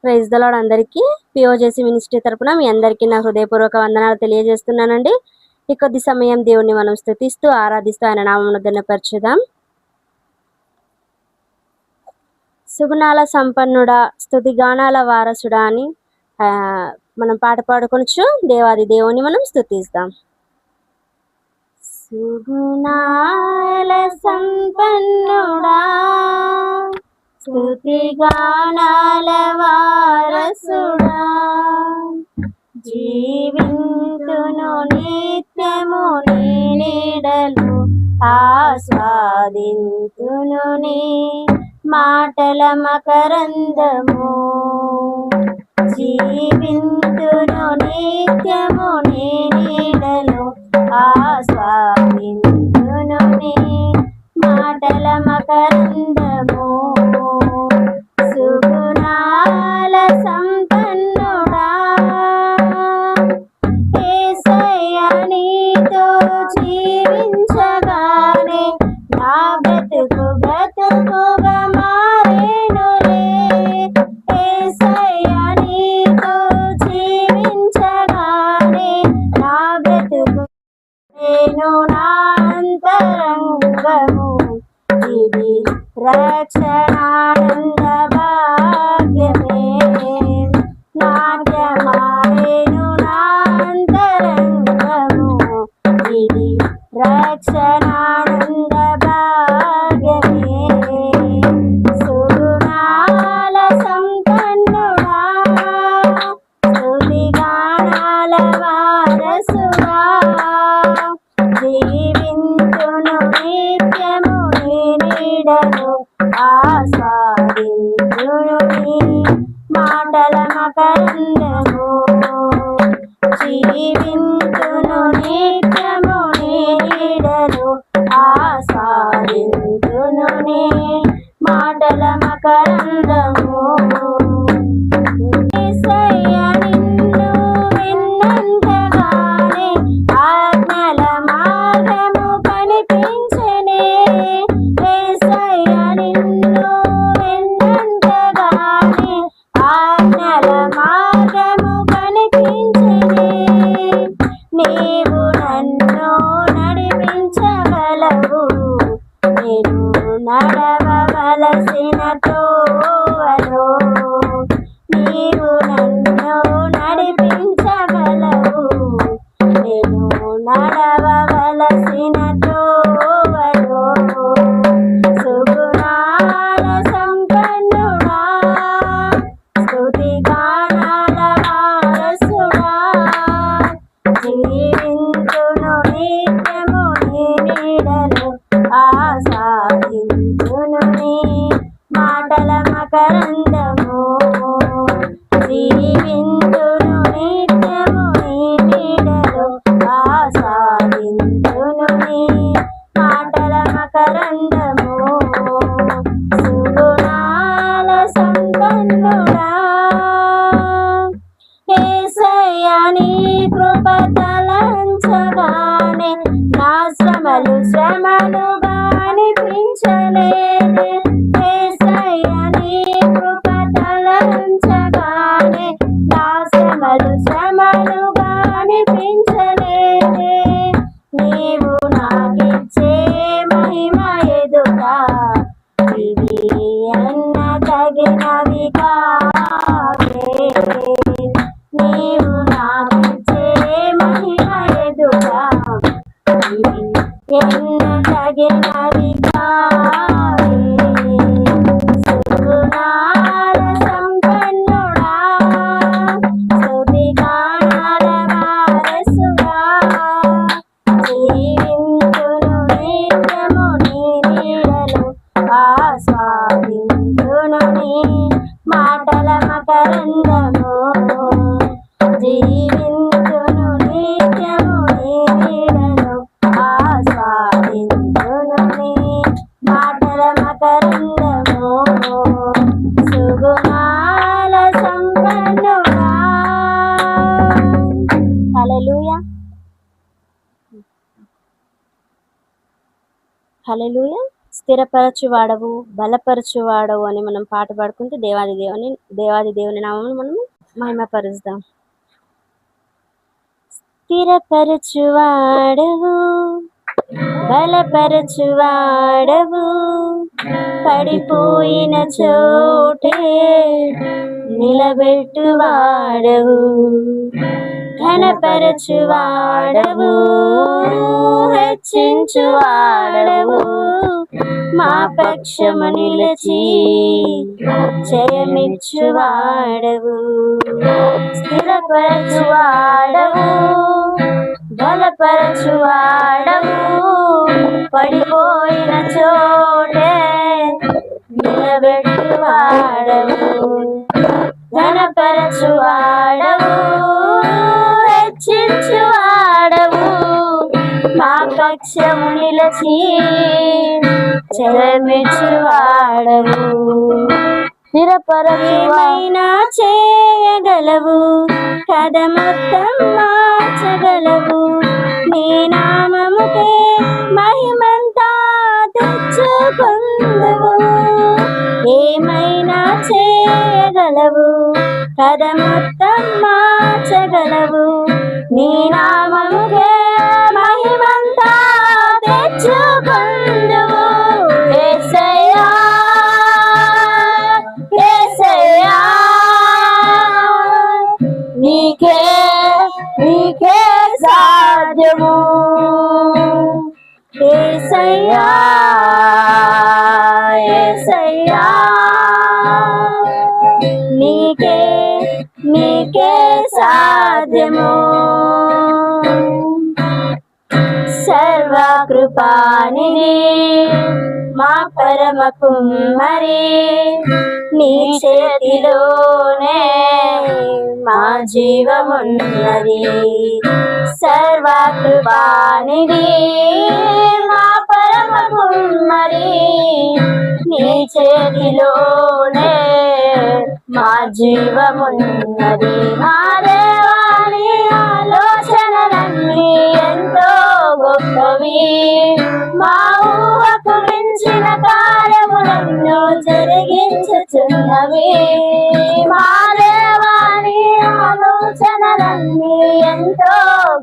Praise the lord అందరికీ. పిఓజేసీ ministry తరపున మీ అందరికీ నా హృదయపూర్వక వందనాలు తెలియజేస్తున్నానండి. ఈ కొద్ది సమయం దేవుణ్ణి మనం స్తుతిస్తూ ఆరాధిస్తూ ఆయన నామమును ఘనపరచుదాం. సుగుణాల సంపన్నుడా, స్తుతి గానాల వారసుడా అని మనం పాట పాడుకొనొచ్చు. దేవాది దేవుని మనం స్తుతిస్తాం. సుగుణాల సంపన్నుడా, స్తుతి గానాల వారసుడా, జీవింతును నిత్యము నీ నీడలు, ఆస్వాదింతును నీ మాటల మకరందము. జీవింతును నిత్యము నీ నీడలు, ఆస్వాదింతును నీ మాటల మకరందము. సుగుణాల సంపన్నుడా, యేసయ్య నీతో జీవించగానే నా బ్రతుకు బ్రతుకుగా మారేనులే. యేసయ్య నీతో జీవించగానే నా బ్రతుకు నేను నా అంతరంగము, ఇది రక్షణానంద భాగ్యమే. నాట్యమాడేను నా అంతరంగము, ఇది రక్షణానంద భాగ్యమే. సుగుణాల సంపన్నుడా, స్తుతి గానాల వారసుడా, జీవింతును నిత్యము నీ నీడలు, ఆస్వాదింతును నీ మాటల మకరందము. జీవింతును నిత్యము నీ నీడలు, ఆస్వాదింతును నీ మాటల మకరందము. యేసయ్య నిన్ను విన్నంతగానే ఆజ్ఞల మార్గము కనిపించెనే. యేసయ్య నిన్ను విన్నంతగానే ఆజ్ఞల మార్గము కనిపించెనే. నీవు నన్ను నడిపించగలవు, నేను నడవవలసిన త్రోవలో. నీవు నన్ను నడిపించగలవు, నేను నడవవలసిన త్రోవలో. సుగుణాల సంపన్నుడా, స్తుతి గానాల వారసుడా, జీవింతును నిత్యము నీ నీడలు, ఆస్వాదింతును నీ మాటల మకరందము. జీవింతును నిత్యము నీ నీడలు, ఆస్వాదింతును నీ మాటల మకరందము. సుగుణాల సంపన్నుడా, యేసయ్య నీ కృప తలంచగానే నా శ్రమలు శ్రమలుగా అనిపించలేదే. యేసయ్య నీ కృప తలంచగానే నా శ్రమలు శ్రమలుగా అనిపించలేదే. నీవు నాకిచ్చే మహిమ ఎదుట ఇది అన్న తగినవి కావే. నీవు నాకిచ్చే మహిమ ఎదుట ఇది ఎన్న తగినవి కావే. సుగుణాల సంపన్నుడా, స్తుతి గానాల వారసుడా, జీవింతును నిత్యము నీ నీడలు, ఆస్వాదింతును నీ మాటల మకరందము. జీవింతును నిత్యము నీ నీడలు, ఆస్వాదింతును నీ మాటల మకరందము. సుగుణాల సంపన్నుడా. హల్లెలూయా, హల్లెలూయా. స్థిరపరచువాడవు, బలపరచువాడవు అని మనం పాట పాడుకుంటూ దేవాది దేవుని నామమును మనము మహిమపరుస్తాం. స్థిరపరచువాడవు, బలపరచువాడవు, పడిపోయిన చోటే నిలబెట్టువాడవు, ఘనపరచువాడవు, హెచ్చించువాడవు, మా పక్షము నిలిచి జయమిచ్చువాడవు. స్థిరపరచువాడవు, బలపరచువాడవు, పడిపోయిన చోటే నిలబెట్టువాడవు, ఘనపరచువాడవు, హెచ్చించువాడవు, మా పక్షము నిలిచి జయమిచ్చువాడవు. స్థిరపరచువైనా చేయగలవు, కథ మొత్తం మార్చగలవు, నీ నామముకే మహిమంతా తెచ్చుకొందువు. ఏమైనా చేయగలవు, కథ మొత్తం మార్చగలవు, నీ నామముకే మహిమంతా తెచ్చుకొందువు. యేసయ్యా, యేసయ్యా, నీకే సాధ్యము. యేసయ్యా, యేసయ్యా, నీకే సాధ్యము. సర్వకృపానిధి మా పరమ కుమ్మరి, నీ చేతిలోనే మా జీవమున్నది. సర్వకృపానిధి మా పరమ కుమ్మరి, నీ చేతిలోనే మా జీవమున్నది. మా దేవాని ఆలోచనలన్నీ ఎంతో గొప్పవి, మా ఊహకు మించిన కార్యములను జరిగించుచున్నవి. మా దేవాని ఆలోచనలన్నీ ఎంతో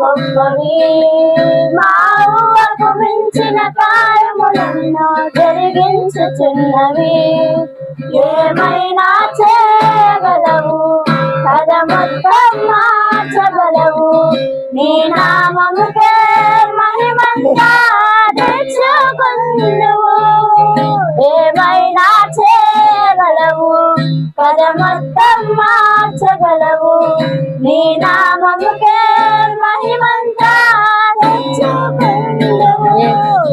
గొప్పవి, మా ఊహకు మించిన కార్యములను జరిగించుచున్నవి. ఏమైనా చేయగలవు, కథ మొత్తం మార్చగలవు, నీ నామముకే మహిమంతా తెచ్చుకొందువు. ఏమైనా చేయగలవు, కథ మొత్తం మార్చగలవు, నీ నామముకే మహిమంతా తెచ్చుకొందువు.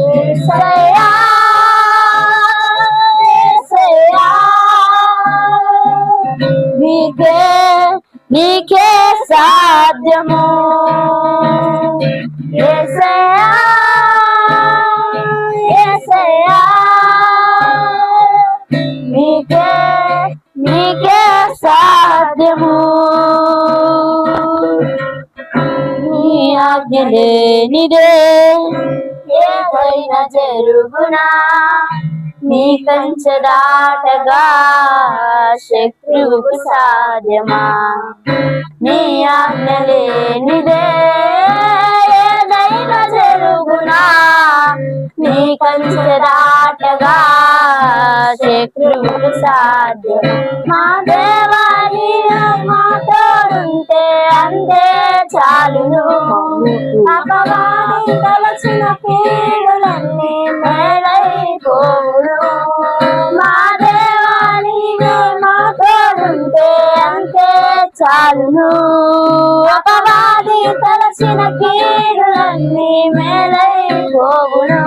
యేసయ్యా, యేసయ్యా, నీకే సాధ్యము. యేసయ్యా, యేసయ్యా, నీకే సాధ్యము. నీ ఆజ్ఞ లేనిదే ఏదైనా జరుగునా, నీ కంచె దాటగా శత్రువుకు సాధ్యమా. నీ ఆజ్ఞ లేనిదే ఏదైనా జరుగునా, నీ కంచె దాటగా శత్రువుకు సాధ్యం. మా దేవాని మాతోడుంటే అంతే చాలును, అపవాది తలచిన కీడులన్నీ మేలైపోవును. మా దేవాని మాతోడుంటే అంతే చాలును, అపవాది తలచిన కీడులన్నీ మేలైపోవును.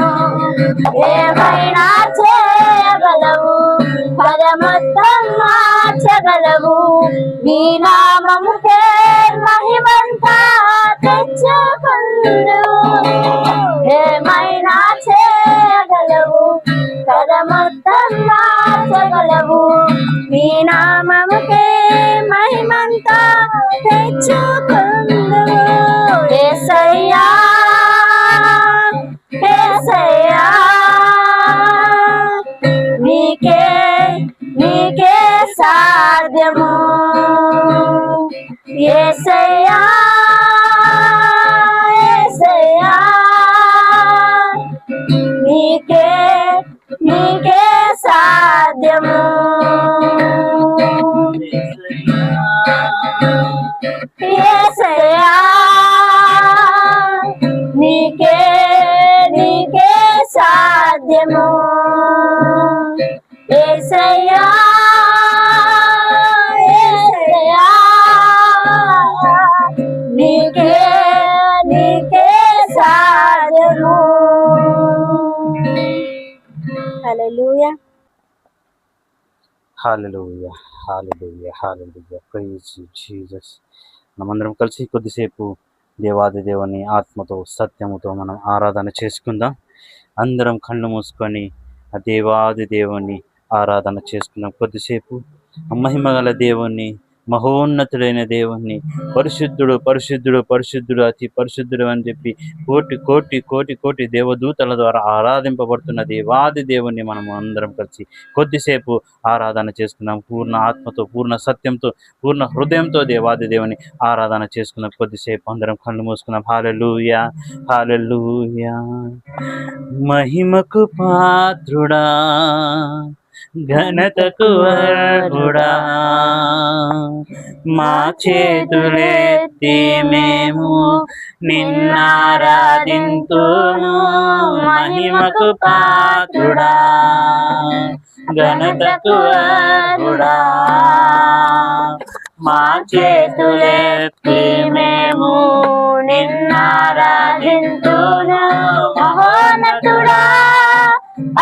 ఏమైనా చేయగలవు, పద మొత్తం మార్చగలవు, నీ నామముకే మహిమంతా తెచ్చుకొందువు. ఏమైనా చేయగలవు, పద మొత్తం మార్చగలవు, నీ నామముకే మహిమంతా తెచ్చుకొందువు. యేసయ్యా, యేసయ్యా, నీకే నీకే సాధ్యము యేసయ్యా యేసయ్యా నీకే నీకే సాధ్యము యేసయ్యా నీకే నీకే సాధ్యము యేసయ్యా యేసయ్యా నీకే నీకే సాధ్యము హల్లెలూయా హల్లెలూయా హల్లెలూయా హల్లెలూయా ప్రైజ్ యు జీసస్. మనమందరం కలిసి కొద్దిసేపు దేవాది దేవుని ఆత్మతో సత్యముతో మనం ఆరాధన చేసుకుందాం. అందరం కళ్ళు మూసుకొని ఆ దేవాది దేవుని ఆరాధన చేసుకుందాం. కొద్దిసేపు మహిమగల దేవుణ్ణి, మహోన్నతుడైన దేవుణ్ణి, పరిశుద్ధుడు పరిశుద్ధుడు పరిశుద్ధుడు అతి పరిశుద్ధుడు అని చెప్పి కోటి కోటి కోటి కోటి దేవదూతల ద్వారా ఆరాధింపబడుతున్న దేవాది దేవుణ్ణి మనం అందరం కలిసి కొద్దిసేపు ఆరాధన చేసుకుందాం. పూర్ణ ఆత్మతో, పూర్ణ సత్యంతో, పూర్ణ హృదయంతో దేవాది దేవుని ఆరాధన చేసుకుందాం. కొద్దిసేపు అందరం కళ్ళు మూసుకుందాం. హల్లెలూయా హల్లెలూయా. మహిమకు పాత్రుడా, ఘనతకు అర్హుడా, మా చేతులెత్తి మేము నిన్నారాధింతుము. మహిమకు పాత్రుడా, ఘనతకు అర్హుడా, మా చేతులెత్తి మేము నిన్నారాధింతుము. మహోన్నతుడా,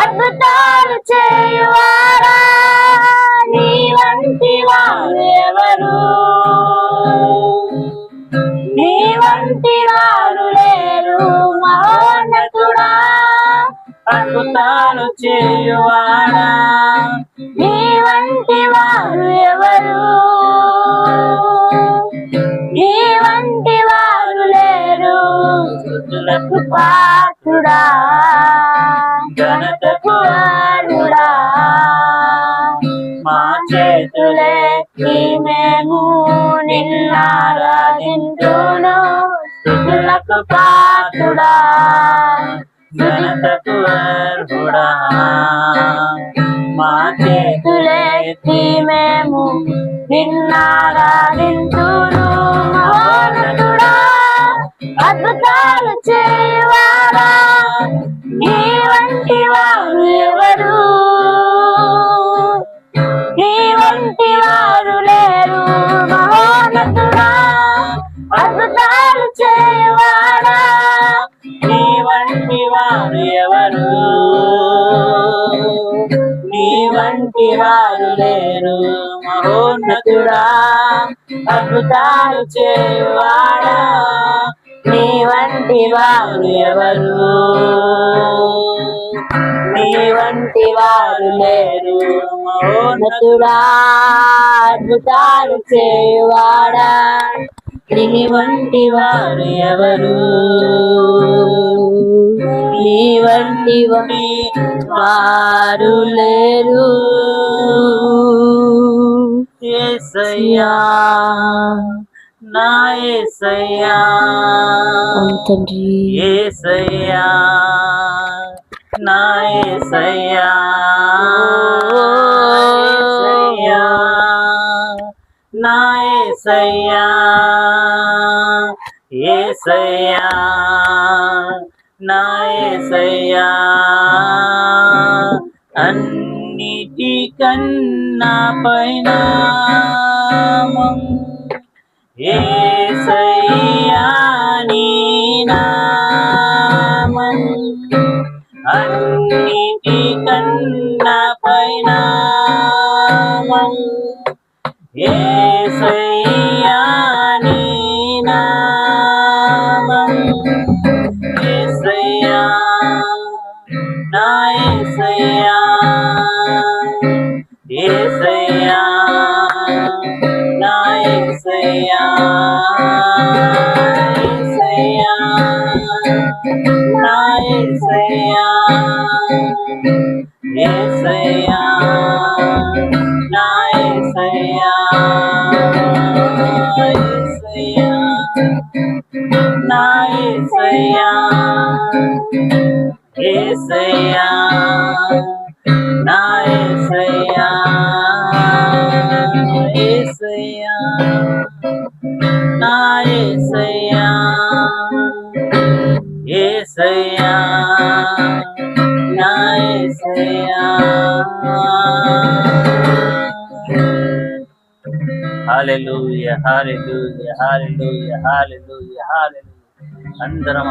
అద్భుతాలు చేయువారా, నీ వంటి వారెవరు, నీ వంటి వారు లేరు. మహోన్నతుడా, అద్భుతాలు చేయువారా, నీ వంటి వారు ఎవరు, నీ వంటి వారు లేరు. స్తుతులకు పాత్రుడా, ఘనతకు అర్హుడా, మా చేతులెత్తి మేము నిన్నారాధింతును. స్తుతులకు పాత్రుడా, ఘనతకు అర్హుడా, మా చేతులెత్తి మేము నిన్నారాధింతును. మహోన్నతుడా, అద్భుతాలు చేయువారా, నీ వంటి వారు ఎవరు, నీ వంటి వారు లేరు. మహోన్నతుడా, అద్భుతాలు చేయువారా, నీ వంటి వారు ఎవరు, నీ వంటి వారు లేరు. మహోన్నతుడా, అద్భుతాలు చేయువాడా, నీ వంటి వారు ఎవరు, నీ వంటి వారు లేరు. మహోన్నతుడా, అద్భుతాలు చేయువాడా, నీ వంటి వారు ఎవరు, నీ వంటి వారు లేరు. యేసయ్యా నా యేసయ్యా తండ్రి, యేసయ్యా నా యేసయ్యా, యేసయ్యా నా యేసయ్యా, యేసయ్యా నా యేసయ్యా. అన్నిటికన్నా పైన యేసయ్యా నీ నామం, అన్నిటికన్నా పైన యేసయ్యా నీ నామం. యేసయ్యా నా యేసయ్యా, యేసయ్యా నా యేసయ్యా, యేసయ్యా నా యేసయ్యా, యేసయ్యా యేసయ్యా యేసయ్యా నా యేసయ్యా యేసయ్యా నా యేసయ్యా యేసయ్యా నా యేసయ్యా. హల్లెలూయా హల్లెలూయా హల్లెలూయా హల్లెలూయా హల్లెలూయా. అందరం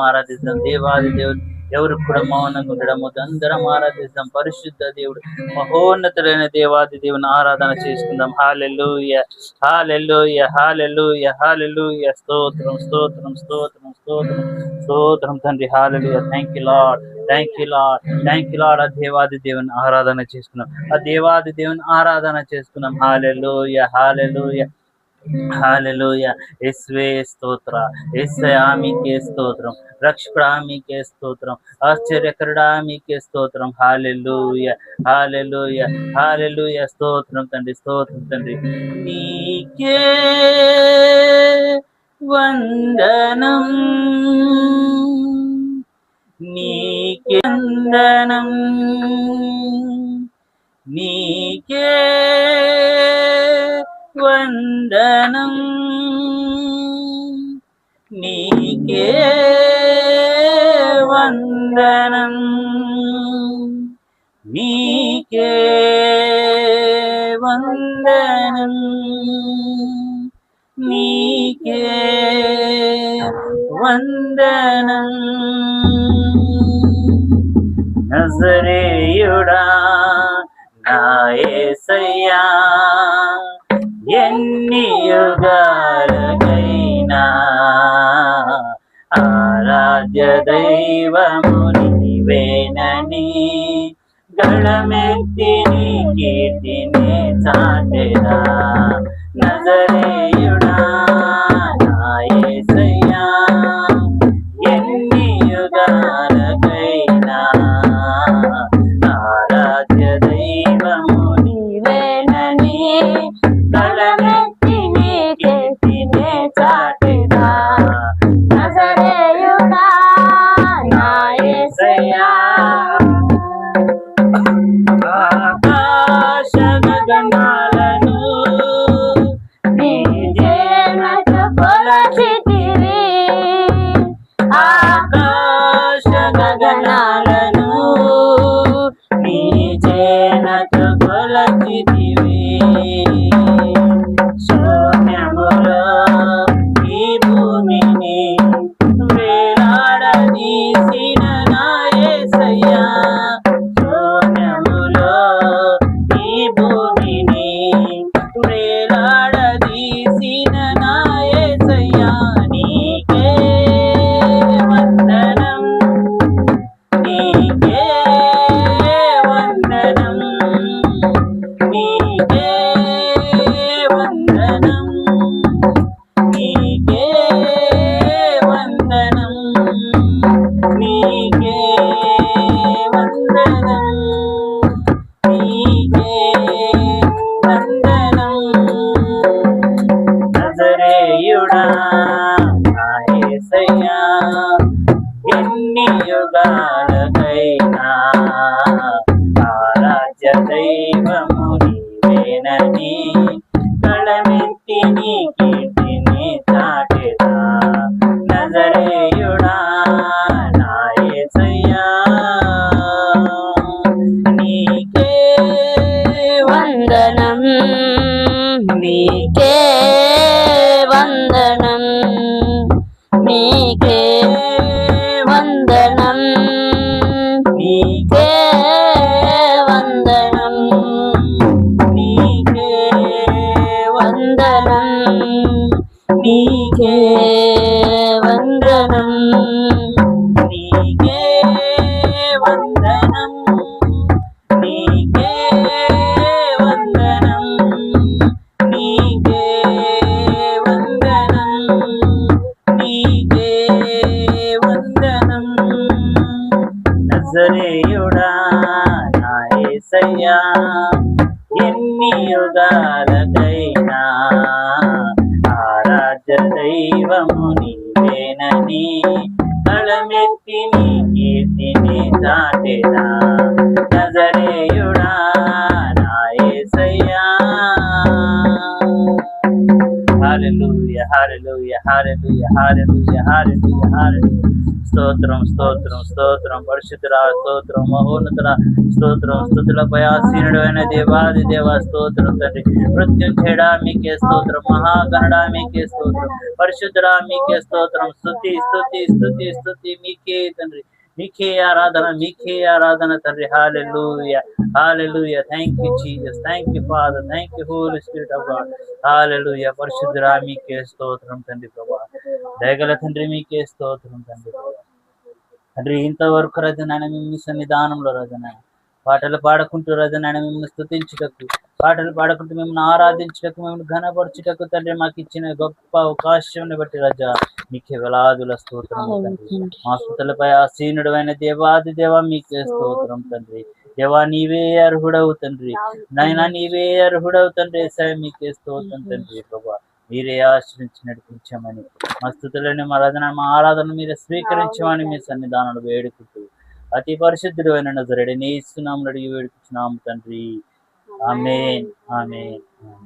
ఆరాధిస్తాం దేవాది దేవుడు ఎవరు కూడా మౌనంగా ఉండడం వద్దు. అందరం ఆరాధిస్తాం పరిశుద్ధ దేవుడు మహోన్నతుడైన దేవాది దేవుని ఆరాధన చేసుకుందాం. హల్లెలూయా హల్లెలూయా హల్లెలూయా హల్లెలూయా. స్తోత్రం స్తోత్రం స్తోత్రం స్తోత్రం స్తోత్రం తండ్రి. హల్లెలూయా. Thank you Lord thank you Lord thank you Lord. ఆ దేవాది దేవుని ఆరాధన చేసుకున్నాం. ఆ దేవాది దేవుని ఆరాధన చేసుకున్నాం. హల్లెలూయా హల్లెలూయా హల్లెలూయా. యేసువే స్తోత్ర యేసయ్యా మీకే స్తోత్రం. రక్షకుడా మీకే స్తోత్రం. ఆశ్చర్యకరుడా మీకే స్తోత్రం. హల్లెలూయా హల్లెలూయా హల్లెలూయా. స్తోత్రం తండ్రి స్తోత్రం తండ్రి. నీకే వందనం నీకే వందనం నీకే వందనం నీకే వందనం నీకే వందనం నీకే వందనం. నజరేయుడా నా యేసయ్యా ఎన్ని యుగాలకైనా ఆరాధ్య దైవము నీవేనని గళమెత్తి నీ కీర్తిని చాటెదా. నజరేయుడా నా యేసయ్యా ఎన్ని యుగాలకైనా ఆరాధ్య దైవము నీవేనని గళమెత్తి నీ కీర్తిని చాటెదా. నజరేయుడా నా యేసయ్యా ఆకాశ గగనాలను నీ జేనతో కొలచితివి. ఆకాశ గగనాలను నీ జేనతో కొలచితివి. శూన్యములో ఈ భూమిని వేలాడదీసిన నా యేసయ్యా శూన్యములో ఈ భూమిని వేలాడదీసిన నా యేసయ్యా నీకే వందనం నీకే వందనం నీకే వందనం నీకే వందనం నీకే వందనం నీకే వందనం. నజరేయుడా నా యేసయ్యా ఎన్ని యుగాలకైనా ఆరాధ్య దైవము నీవేనని గళమెత్తి నీ కీర్తిని చాటెదా. నజరేయుడా నా యేసయ్యా నీకే వందనం నీకే వందనం నీకే వందనం నీకే వందనం నీకే వందనం నీకే వందనం నీకే వందనం నీకే వందనం నీకే వందనం నీకే వందనం. నజరేయుడా నా యేసయ్యా ఎన్ని యుగాలకైనా ఆరాధ్య దైవము నీవే నీవేనని కళమెత్తి నీ కీర్తిని చాటెదా నజరేయుడా నా యేసయ్యా. హల్లెలూయా హల్లెలూయా హల్లెలూయా హల్లెలూయా హల్లెలూయా హల్లెలూయా. స్తోత్రం స్తోత్రం స్తోత్రం పరిశుద్ధుడా స్తోత్రం మహోన్నతుడా స్తోత్రం స్తుతులపై ఆసీనుడైన దేవాది దేవ స్తోత్రం తండ్రి. మృత్యుంజయుడా మీకే స్తోత్రం, మహాగణుడా మీకే స్తోత్రం, పరిశుద్ధుడా మీకే స్తోత్రం. స్తుతి స్తుతి స్తుతి స్తుతి మీకే తండ్రి, మీకే ఆరాధన తండ్రి. హల్లెలూయా హల్లెలూయా. Thank you Jesus, thank you father, thank you Holy Spirit of God. హల్లెలూయా. పరిశుద్ధుడా మీకే స్తోత్రం తండ్రి ప్రభా. దయగల తండ్రి మీకే స్తోత్రం తండ్రి ప్రభా. తండ్రి ఇంతవరకు రజనాయన మీ సన్నిధానంలో రజనాయన పాటలు పాడుకుంటూ రజనాయన మిమ్మల్ని స్తుతించుటకు, పాటలు పాడుకుంటూ మిమ్మల్ని ఆరాధించుటకు, మిమ్మల్ని ఘనపరచుటకు తండ్రి మాకు ఇచ్చిన గొప్ప అవకాశం బట్టి రజా మీకే వేలాదుల స్తోత్రం తండ్రి. మా స్తుతులపై ఆసీనుడైన దేవాది దేవ మీకే స్తోత్రం తండ్రి. దేవా నీవే అర్హుడవు తండ్రి, నైనా నీవే అర్హుడవు తండ్రి. మీకే స్తోత్రం తండ్రి ప్రభా. మీరే ఆశ్రయించి నడిపించమని మా స్తుతులని మా ఆరాధన మీరే స్వీకరించమని మీ సన్నిధానాలు వేడుకుంటూ అతి పరిశుద్ధుడు అయిన నజరేయుడైన యేసు నామములో అడిగి వేడుకుంటున్నాము తండ్రి. ఆమేన్ ఆమేన్ ఆమేన్.